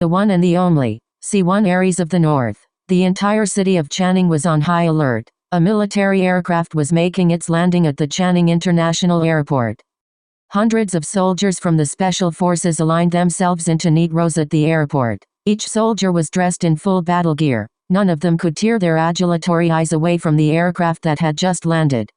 The one and the only, C1 Aries of the North. The entire city of Channing was on high alert. A military aircraft was making its landing at the Channing International Airport. Hundreds of soldiers from the Special Forces aligned themselves into neat rows at the airport. Each soldier was dressed in full battle gear. None of them could tear their adulatory eyes away from the aircraft that had just landed.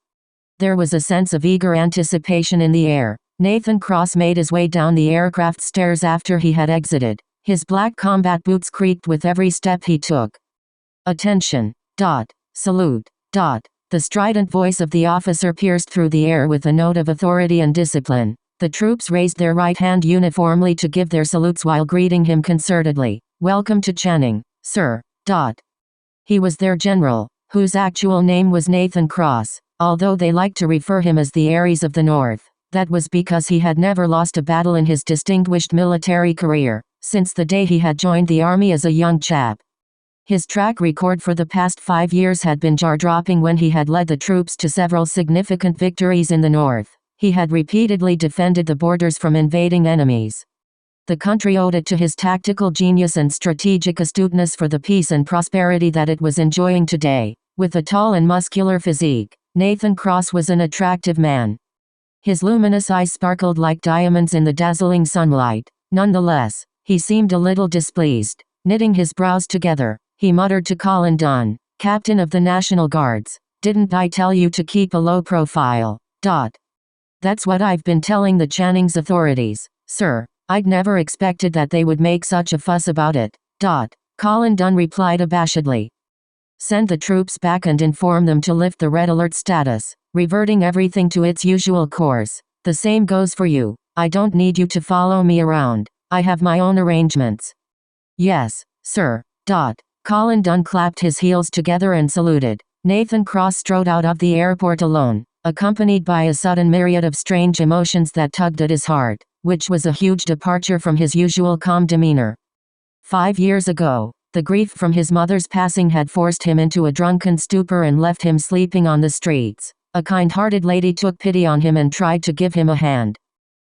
There was a sense of eager anticipation in the air. Nathan Cross made his way down the aircraft stairs after he had exited. His black combat boots creaked with every step he took. Attention. Salute. The strident voice of the officer pierced through the air with a note of authority and discipline. The troops raised their right hand uniformly to give their salutes while greeting him concertedly. Welcome to Channing, sir. He was their general, whose actual name was Nathan Cross, although they liked to refer him as the Aries of the North. That was because he had never lost a battle in his distinguished military career, since the day he had joined the army as a young chap. His track record for the past 5 years had been jaw-dropping when he had led the troops to several significant victories in the north. He had repeatedly defended the borders from invading enemies. The country owed it to his tactical genius and strategic astuteness for the peace and prosperity that it was enjoying today. With a tall and muscular physique, Nathan Cross was an attractive man. His luminous eyes sparkled like diamonds in the dazzling sunlight. Nonetheless, he seemed a little displeased. Knitting his brows together, he muttered to Colin Dunn, captain of the National Guards, "Didn't I tell you to keep a low profile? That's what I've been telling the Channing's authorities, sir. I'd never expected that they would make such a fuss about it. Colin Dunn replied abashedly. Send the troops back and inform them to lift the red alert status, reverting everything to its usual course. The same goes for you. I don't need you to follow me around. I have my own arrangements. Yes, sir. Colin Dunn clapped his heels together and saluted. Nathan Cross strode out of the airport alone, accompanied by a sudden myriad of strange emotions that tugged at his heart, which was a huge departure from his usual calm demeanor. 5 years ago, the grief from his mother's passing had forced him into a drunken stupor and left him sleeping on the streets. A kind-hearted lady took pity on him and tried to give him a hand.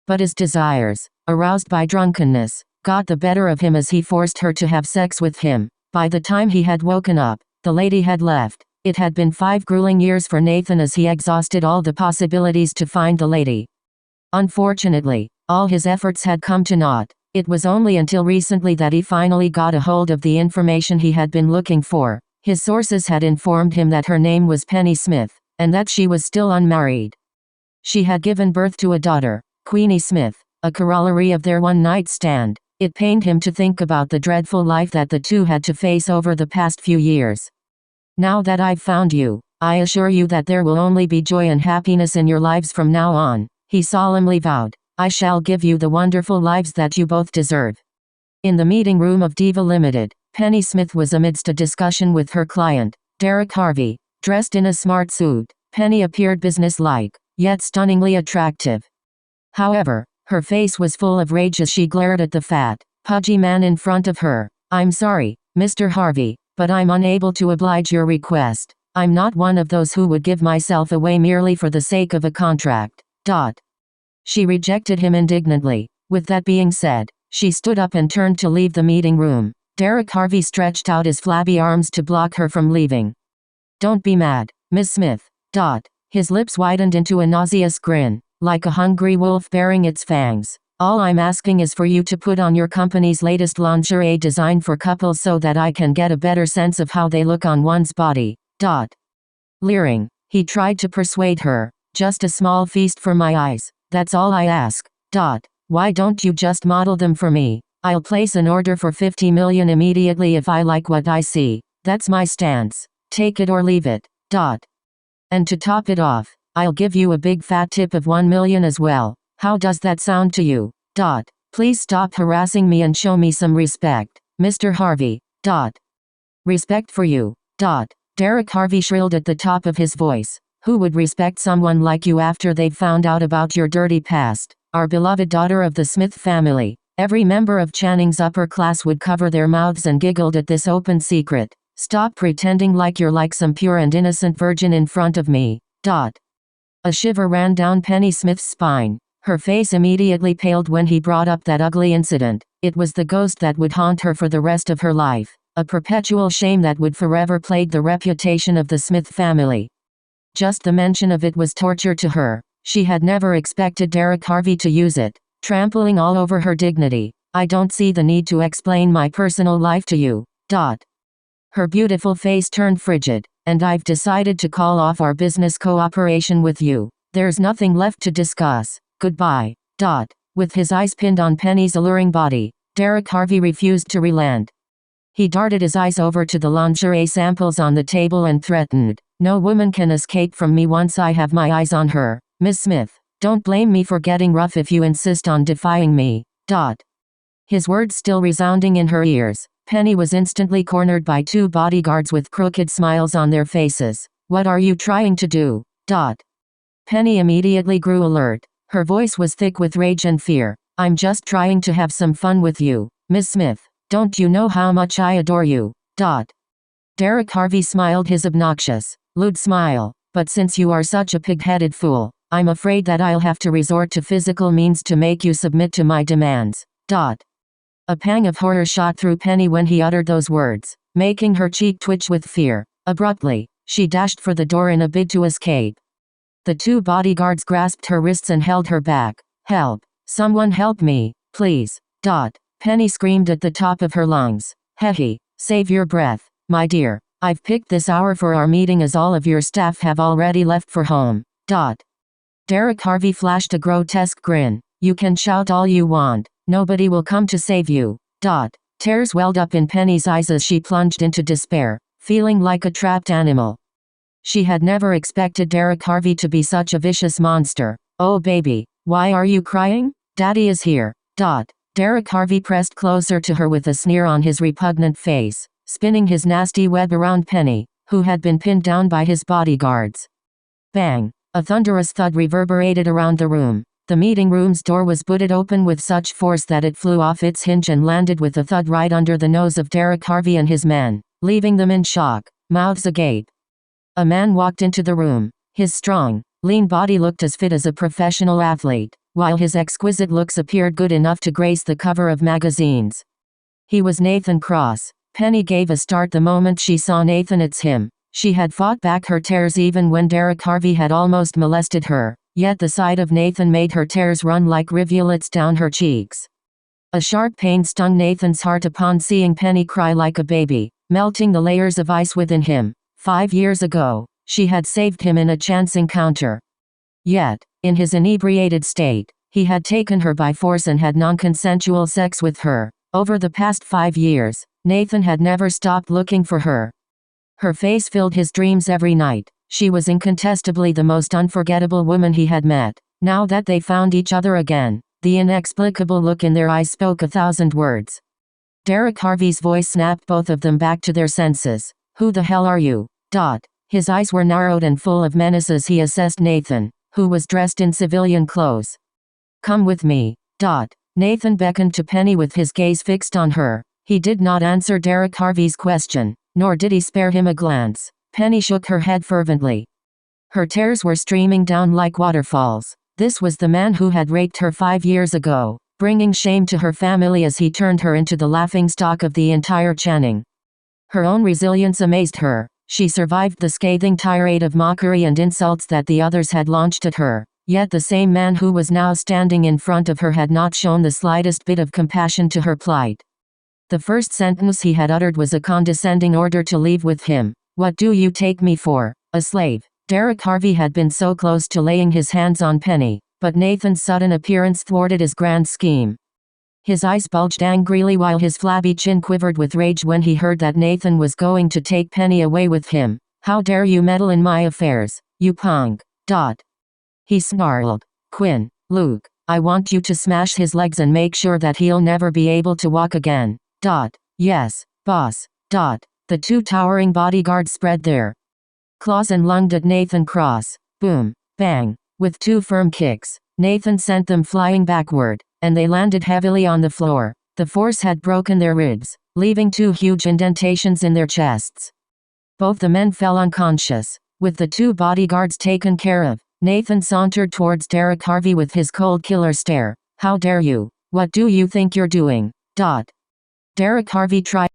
But his desires, aroused by drunkenness, got the better of him as he forced her to have sex with him. By the time he had woken up, the lady had left. It had been 5 grueling years for Nathan as he exhausted all the possibilities to find the lady. Unfortunately, all his efforts had come to naught. It was only until recently that he finally got a hold of the information he had been looking for. His sources had informed him that her name was Penny Smith, and that she was still unmarried. She had given birth to a daughter, Queenie Smith, a corollary of their one-night stand. It pained him to think about the dreadful life that the two had to face over the past few years. Now that I've found you, I assure you that there will only be joy and happiness in your lives from now on, he solemnly vowed. I shall give you the wonderful lives that you both deserve. In the meeting room of Diva Limited, Penny Smith was amidst a discussion with her client, Derek Harvey. Dressed in a smart suit, Penny appeared businesslike, yet stunningly attractive. However, her face was full of rage as she glared at the fat, pudgy man in front of her. I'm sorry, Mr. Harvey, but I'm unable to oblige your request. I'm not one of those who would give myself away merely for the sake of a contract. She rejected him indignantly. With that being said, she stood up and turned to leave the meeting room. Derek Harvey stretched out his flabby arms to block her from leaving. Don't be mad, Miss Smith. His lips widened into a nauseous grin, like a hungry wolf baring its fangs. All I'm asking is for you to put on your company's latest lingerie design for couples so that I can get a better sense of how they look on one's body. Leering, he tried to persuade her. Just a small feast for my eyes. That's all I ask. Why don't you just model them for me? I'll place an order for 50 million immediately if I like what I see. That's my stance. Take it or leave it. And to top it off, I'll give you a big fat tip of 1 million as well. How does that sound to you? Please stop harassing me and show me some respect, Mr. Harvey. Respect for you. Derek Harvey shrilled at the top of his voice. Who would respect someone like you after they've found out about your dirty past? Our beloved daughter of the Smith family. Every member of Channing's upper class would cover their mouths and giggled at this open secret. Stop pretending like you're like some pure and innocent virgin in front of me. A shiver ran down Penny Smith's spine. Her face immediately paled when he brought up that ugly incident. It was the ghost that would haunt her for the rest of her life, a perpetual shame that would forever plague the reputation of the Smith family. Just the mention of it was torture to her. She had never expected Derek Harvey to use it, trampling all over her dignity. I don't see the need to explain my personal life to you. Her beautiful face turned frigid. And I've decided to call off our business cooperation with you. There's nothing left to discuss. Goodbye. With his eyes pinned on Penny's alluring body, Derek Harvey refused to relent. He darted his eyes over to the lingerie samples on the table and threatened, "No woman can escape from me once I have my eyes on her. Miss Smith, don't blame me for getting rough if you insist on defying me." His words still resounding in her ears, Penny was instantly cornered by two bodyguards with crooked smiles on their faces. "What are you trying to do?" Penny immediately grew alert. Her voice was thick with rage and fear. "I'm just trying to have some fun with you, Miss Smith. Don't you know how much I adore you?" Derek Harvey smiled his obnoxious, lewd smile. "But since you are such a pig-headed fool, I'm afraid that I'll have to resort to physical means to make you submit to my demands." A pang of horror shot through Penny when he uttered those words, making her cheek twitch with fear. Abruptly, she dashed for the door in a bid to escape. The two bodyguards grasped her wrists and held her back. "Help! Someone help me, please!" Penny screamed at the top of her lungs. "Hetty, save your breath, my dear. I've picked this hour for our meeting as all of your staff have already left for home." Derek Harvey flashed a grotesque grin. "You can shout all you want. Nobody will come to save you." Tears welled up in Penny's eyes as she plunged into despair, feeling like a trapped animal. She had never expected Derek Harvey to be such a vicious monster. "Oh baby, why are you crying? Daddy is here." Derek Harvey pressed closer to her with a sneer on his repugnant face, spinning his nasty web around Penny, who had been pinned down by his bodyguards. Bang! A thunderous thud reverberated around the room. The meeting room's door was booted open with such force that it flew off its hinge and landed with a thud right under the nose of Derek Harvey and his men, leaving them in shock, mouths agape. A man walked into the room. His strong, lean body looked as fit as a professional athlete, while his exquisite looks appeared good enough to grace the cover of magazines. He was Nathan Cross. Penny gave a start the moment she saw Nathan. It's him. She had fought back her tears even when Derek Harvey had almost molested her. Yet the sight of Nathan made her tears run like rivulets down her cheeks. A sharp pain stung Nathan's heart upon seeing Penny cry like a baby, melting the layers of ice within him. 5 years ago, she had saved him in a chance encounter. Yet, in his inebriated state, he had taken her by force and had non-consensual sex with her. Over the past 5 years, Nathan had never stopped looking for her. Her face filled his dreams every night. She was incontestably the most unforgettable woman he had met. Now that they found each other again, the inexplicable look in their eyes spoke 1,000 words. Derek Harvey's voice snapped both of them back to their senses. "Who the hell are you?" His eyes were narrowed and full of menace as he assessed Nathan, who was dressed in civilian clothes. "Come with me." Nathan beckoned to Penny with his gaze fixed on her. He did not answer Derek Harvey's question, nor did he spare him a glance. Penny shook her head fervently. Her tears were streaming down like waterfalls. This was the man who had raped her 5 years ago, bringing shame to her family as he turned her into the laughingstock of the entire Channing. Her own resilience amazed her. She survived the scathing tirade of mockery and insults that the others had launched at her. Yet the same man who was now standing in front of her had not shown the slightest bit of compassion to her plight. The first sentence he had uttered was a condescending order to leave with him. "What do you take me for? A slave?" Derek Harvey had been so close to laying his hands on Penny, but Nathan's sudden appearance thwarted his grand scheme. His eyes bulged angrily while his flabby chin quivered with rage when he heard that Nathan was going to take Penny away with him. "How dare you meddle in my affairs, you punk!" He snarled. "Quinn, Luke, I want you to smash his legs and make sure that he'll never be able to walk again." "Yes, boss." The two towering bodyguards spread their claws and lunged at Nathan Cross. Boom, bang. With 2 firm kicks, Nathan sent them flying backward, and they landed heavily on the floor. The force had broken their ribs, leaving 2 huge indentations in their chests. Both the men fell unconscious. With the 2 bodyguards taken care of, Nathan sauntered towards Derek Harvey with his cold killer stare. How dare you? What do you think you're doing? Derek Harvey tried